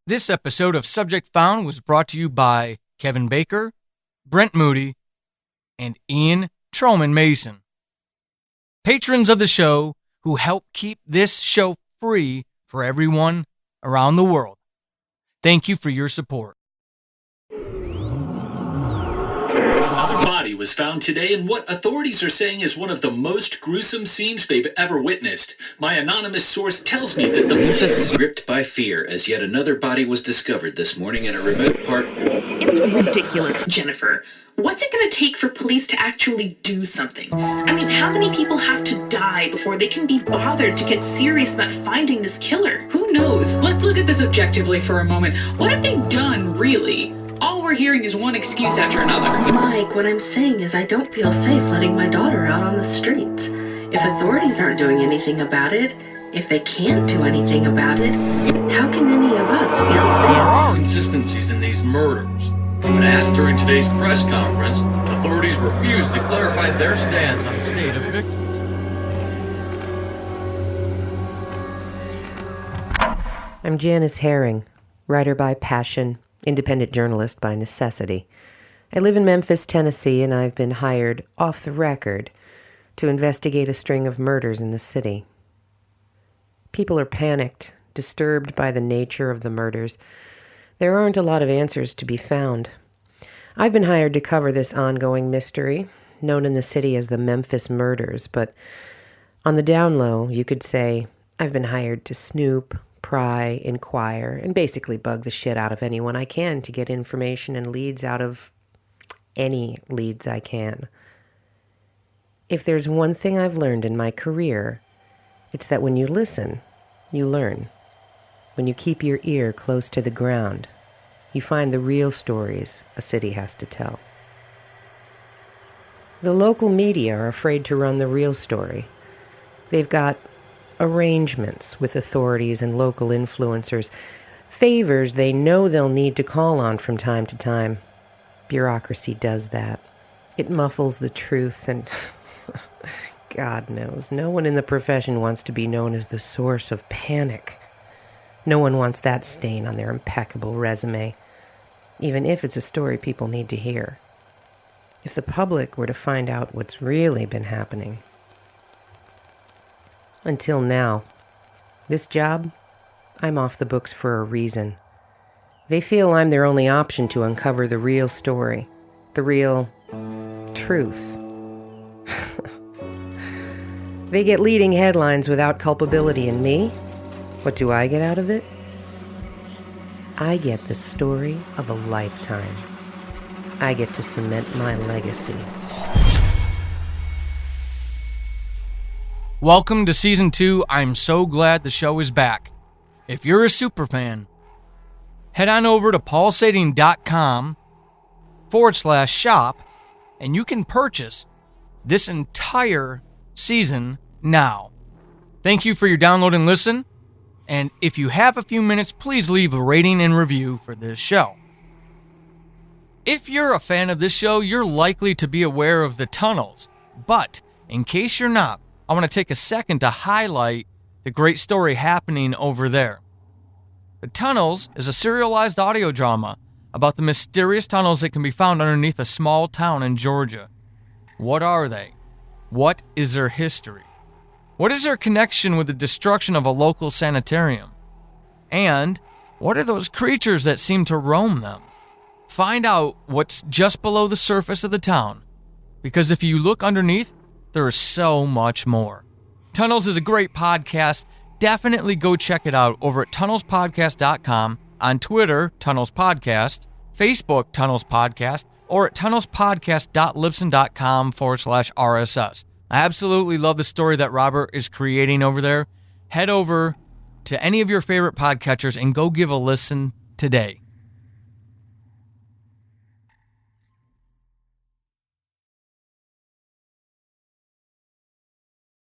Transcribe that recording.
This episode of Subject Found was brought to you by Kevin Baker, Brent Moody, and Ian Troman Mason. Patrons of the show who help keep this show free for everyone around the world. Thank you for your support. Another body was found today in what authorities are saying is one of the most gruesome scenes they've ever witnessed. My anonymous source tells me that the Memphis is gripped by fear as yet another body was discovered this morning in a remote part. It's ridiculous, Jennifer. What's it going to take for police to actually do something? I mean, how many people have to die before they can be bothered to get serious about finding this killer? Who knows? Let's look at this objectively for a moment. What have they done, really? All we're hearing is one excuse after another. Mike, what I'm saying is I don't feel safe letting my daughter out on the streets. If authorities aren't doing anything about it, if they can't do anything about it, how can any of us feel safe? There are inconsistencies in these murders. When asked during today's press conference, authorities refused to clarify their stance on the state of victims. I'm Janis Herring, writer by passion, independent journalist by necessity. I live in Memphis, Tennessee, and I've been hired off the record to investigate a string of murders in the city. People are panicked, disturbed by the nature of the murders. There aren't a lot of answers to be found. I've been hired to cover this ongoing mystery, known in the city as the Memphis Murders, but on the down low, you could say I've been hired to snoop, pry, inquire, and basically bug the shit out of anyone I can to get information and leads out of any leads I can. If there's one thing I've learned in my career, it's that when you listen, you learn. When you keep your ear close to the ground, you find the real stories a city has to tell. The local media are afraid to run the real story. They've got arrangements with authorities and local influencers, favors they know they'll need to call on from time to time. Bureaucracy does that. It muffles the truth, and God knows, no one in the profession wants to be known as the source of panic. No one wants that stain on their impeccable resume, even if it's a story people need to hear. If the public were to find out what's really been happening. Until now, this job, I'm off the books for a reason. They feel I'm their only option to uncover the real story, the real truth. They get leading headlines without culpability, and me? What do I get out of it? I get the story of a lifetime. I get to cement my legacy. Welcome to Season 2. I'm so glad the show is back. If you're a superfan, head on over to paulsading.com/shop and you can purchase this entire season now. Thank you for your download and listen. And if you have a few minutes, please leave a rating and review for this show. If you're a fan of this show, you're likely to be aware of the tunnels. But in case you're not, I want to take a second to highlight the great story happening over there. The Tunnels is a serialized audio drama about the mysterious tunnels that can be found underneath a small town in Georgia. What are they? What is their history? What is their connection with the destruction of a local sanitarium? And what are those creatures that seem to roam them? Find out what's just below the surface of the town, because if you look underneath, there is so much more. Tunnels is a great podcast. Definitely go check it out over at tunnelspodcast.com, on Twitter, Tunnels Podcast, Facebook, Tunnels Podcast, or at tunnelspodcast.libsyn.com/RSS. I absolutely love the story that Robert is creating over there. Head over to any of your favorite podcatchers and go give a listen today.